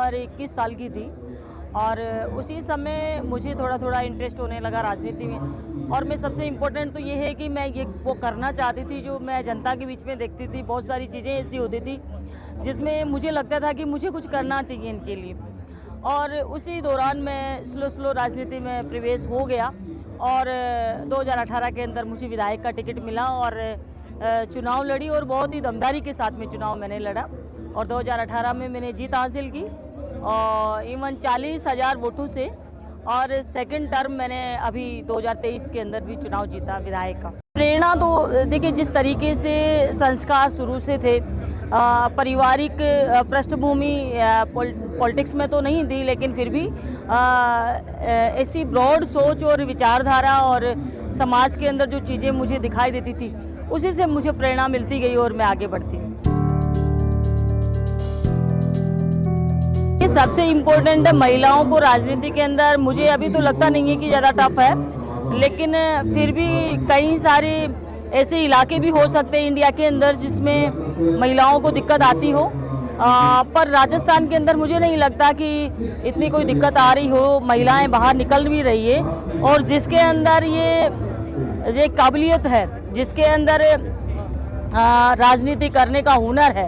उम्र 21 साल की थी और उसी समय मुझे थोड़ा थोड़ा इंटरेस्ट होने लगा राजनीति में। और मैं सबसे इम्पोर्टेंट तो ये है कि मैं ये वो करना चाहती थी जो मैं जनता के बीच में देखती थी। बहुत सारी चीज़ें ऐसी होती थी जिसमें मुझे लगता था कि मुझे कुछ करना चाहिए इनके लिए, और उसी दौरान मैं स्लो राजनीति में प्रवेश हो गया और 2018 के अंदर मुझे विधायक का टिकट मिला और चुनाव लड़ी और बहुत ही दमदारी के साथ में चुनाव मैंने लड़ा और 2018 में मैंने जीत हासिल की और इवन 40,000 वोटों से। और सेकंड टर्म मैंने अभी 2023 के अंदर भी चुनाव जीता विधायक का। प्रेरणा तो देखिए, जिस तरीके से संस्कार शुरू से थे, पारिवारिक पृष्ठभूमि पॉलिटिक्स में तो नहीं थी, लेकिन फिर भी ऐसी ब्रॉड सोच और विचारधारा और समाज के अंदर जो चीज़ें मुझे दिखाई देती थी उसी से मुझे प्रेरणा मिलती गई और मैं आगे बढ़ती गई। ये सबसे इम्पोर्टेंट है महिलाओं को राजनीति के अंदर। मुझे अभी तो लगता नहीं है कि ज़्यादा टफ है, लेकिन फिर भी कई सारे ऐसे इलाके भी हो सकते हैं इंडिया के अंदर जिसमें महिलाओं को दिक्कत आती हो, पर राजस्थान के अंदर मुझे नहीं लगता कि इतनी कोई दिक्कत आ रही हो। महिलाएं बाहर निकल भी रही है और जिसके अंदर ये काबिलियत है, जिसके अंदर राजनीति करने का हुनर है,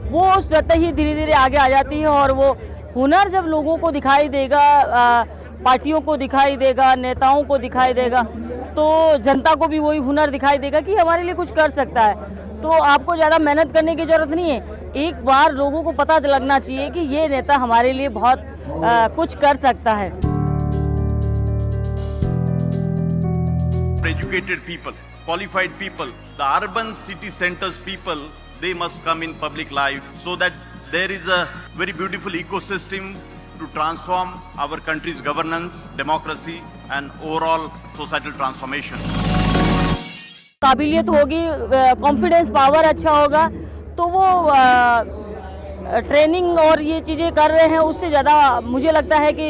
वो स्वतः ही धीरे धीरे आगे आ जाती है। और वो हुनर जब लोगों को दिखाई देगा, पार्टियों को दिखाई देगा, नेताओं को दिखाई देगा, तो जनता को भी वही हुनर दिखाई देगा कि हमारे लिए कुछ कर सकता है। तो आपको ज़्यादा मेहनत करने की ज़रूरत नहीं है, एक बार लोगों को पता लगना चाहिए कि ये नेता हमारे लिए बहुत कुछ कर सकता है। Educated people, qualified people, the urban city centers people, they must come in public life so that there is a very beautiful ecosystem to transform our country's governance, democracy and overall societal transformation. काबिलियत होगी, confidence power अच्छा होगा, तो वो training और ये चीज़ें कर रहे हैं उससे ज़्यादा मुझे लगता है कि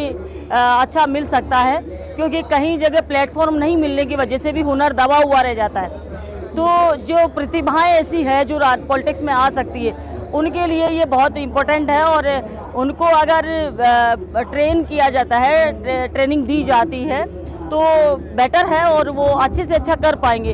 अच्छा मिल सकता है, क्योंकि कहीं जगह प्लेटफॉर्म नहीं मिलने की वजह से भी हुनर दबा हुआ रह जाता है। तो जो प्रतिभाएं ऐसी है जो पॉलिटिक्स में आ सकती है, उनके लिए ये बहुत इम्पोर्टेंट है और उनको अगर ट्रेन किया जाता है, ट्रेनिंग दी जाती है तो बेटर है और वो अच्छे से अच्छा कर पाएंगे।